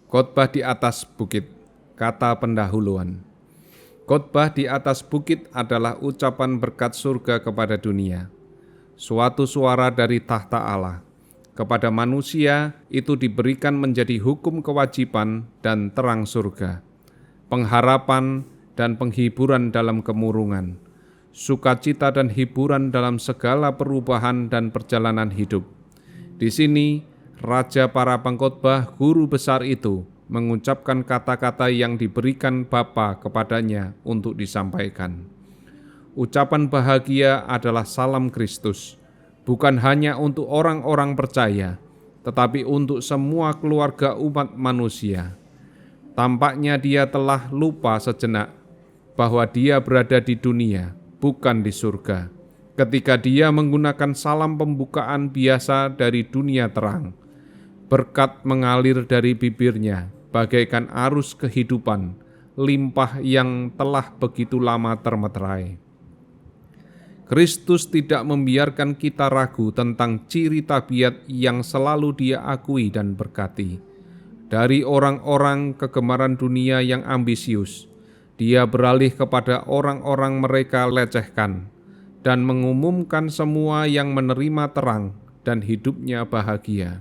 Khotbah di atas bukit, kata pendahuluan. Khotbah di atas bukit adalah ucapan berkat surga kepada dunia. Suatu suara dari tahta Allah. Kepada manusia itu diberikan menjadi hukum kewajiban dan terang surga, pengharapan dan penghiburan dalam kemurungan, sukacita dan hiburan dalam segala perubahan dan perjalanan hidup. Di sini, Raja para pengkhotbah guru besar itu mengucapkan kata-kata yang diberikan Bapa kepadanya untuk disampaikan. Ucapan bahagia adalah salam Kristus, bukan hanya untuk orang-orang percaya, tetapi untuk semua keluarga umat manusia. Tampaknya dia telah lupa sejenak bahwa dia berada di dunia, bukan di surga, ketika dia menggunakan salam pembukaan biasa dari dunia terang. Berkat mengalir dari bibirnya, bagaikan arus kehidupan, limpah yang telah begitu lama termeterai. Kristus tidak membiarkan kita ragu tentang ciri tabiat yang selalu Dia akui dan berkati. Dari orang-orang kegemaran dunia yang ambisius, Dia beralih kepada orang-orang mereka lecehkan dan mengumumkan semua yang menerima terang dan hidupnya bahagia.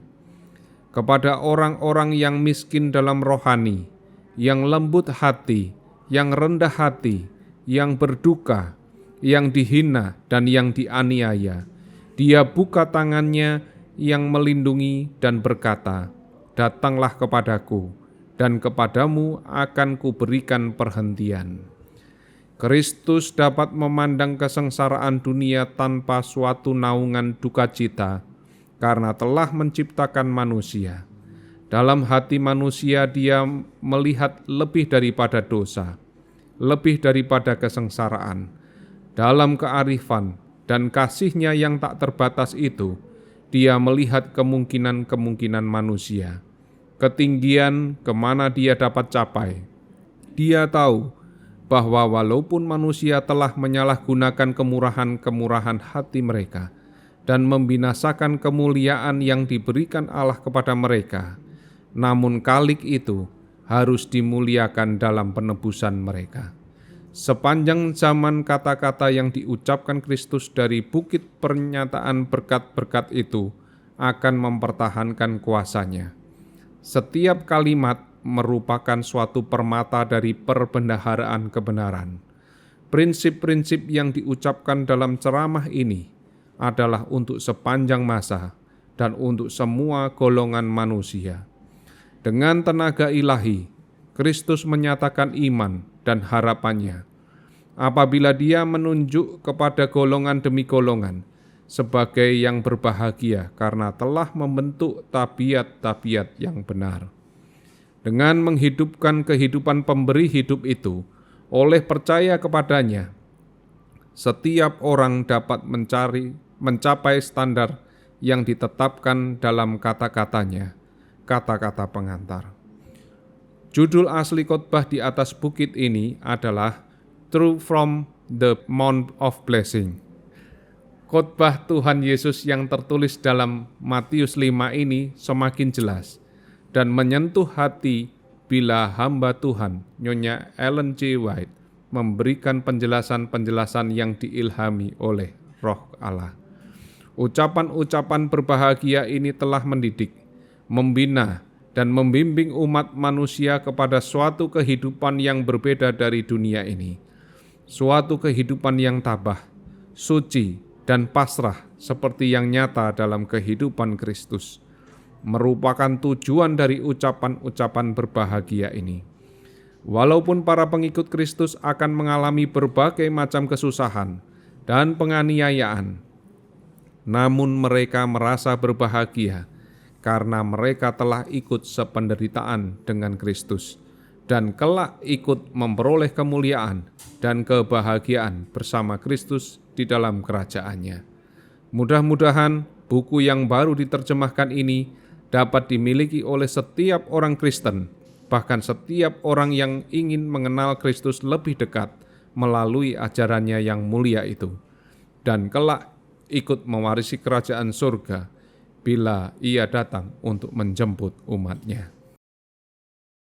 Kepada orang-orang yang miskin dalam rohani, yang lembut hati, yang rendah hati, yang berduka, yang dihina dan yang dianiaya, Dia buka tangannya yang melindungi dan berkata, "Datanglah kepadaku, dan kepadamu akan kuberikan perhentian." Kristus dapat memandang kesengsaraan dunia tanpa suatu naungan duka cita, karena telah menciptakan manusia. Dalam hati manusia Dia melihat lebih daripada dosa, lebih daripada kesengsaraan. Dalam kearifan dan kasih-Nya yang tak terbatas itu, Dia melihat kemungkinan-kemungkinan manusia, ketinggian kemana Dia dapat capai. Dia tahu bahwa walaupun manusia telah menyalahgunakan kemurahan-kemurahan hati mereka dan membinasakan kemuliaan yang diberikan Allah kepada mereka, namun kalik itu harus dimuliakan dalam penebusan mereka. Sepanjang zaman kata-kata yang diucapkan Kristus dari bukit pernyataan berkat-berkat itu akan mempertahankan kuasa-Nya. Setiap kalimat merupakan suatu permata dari perbendaharaan kebenaran. Prinsip-prinsip yang diucapkan dalam ceramah ini adalah untuk sepanjang masa dan untuk semua golongan manusia. Dengan tenaga ilahi, Kristus menyatakan iman dan harapannya. Apabila Dia menunjuk kepada golongan demi golongan sebagai yang berbahagia karena telah membentuk tabiat-tabiat yang benar. Dengan menghidupkan kehidupan pemberi hidup itu, oleh percaya kepadanya, setiap orang dapat mencapai standar yang ditetapkan dalam kata-katanya, kata-kata pengantar. Judul asli khotbah di atas bukit ini adalah Truth from the Mount of Blessing. Khotbah Tuhan Yesus yang tertulis dalam Matius 5 ini semakin jelas dan menyentuh hati bila hamba Tuhan, Nyonya Ellen G. White, memberikan penjelasan-penjelasan yang diilhami oleh Roh Allah. Ucapan-ucapan berbahagia ini telah mendidik, membina, dan membimbing umat manusia kepada suatu kehidupan yang berbeda dari dunia ini. Suatu kehidupan yang tabah, suci, dan pasrah seperti yang nyata dalam kehidupan Kristus, merupakan tujuan dari ucapan-ucapan berbahagia ini. Walaupun para pengikut Kristus akan mengalami berbagai macam kesusahan dan penganiayaan, namun mereka merasa berbahagia karena mereka telah ikut sependeritaan dengan Kristus dan kelak ikut memperoleh kemuliaan dan kebahagiaan bersama Kristus di dalam kerajaan-Nya. Mudah-mudahan buku yang baru diterjemahkan ini dapat dimiliki oleh setiap orang Kristen, bahkan setiap orang yang ingin mengenal Kristus lebih dekat melalui ajarannya yang mulia itu, dan kelak ikut mewarisi kerajaan surga bila Ia datang untuk menjemput umat-Nya.